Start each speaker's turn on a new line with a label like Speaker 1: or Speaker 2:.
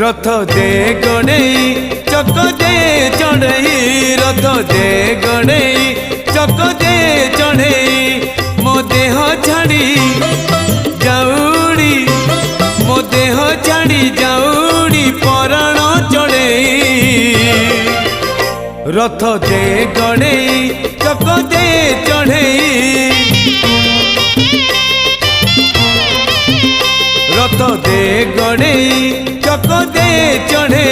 Speaker 1: रथ दे गणेई चक दे चढ़ई रथ दे गणेई चक दे चढ़ई मो देह छाड़ी जाऊड़ी मो देह छाड़ी जाऊड़ी पराण चढ़ई रथ दे गणेई चक दे चढ़ई रथ दे गणेई चक दे चढ़ई।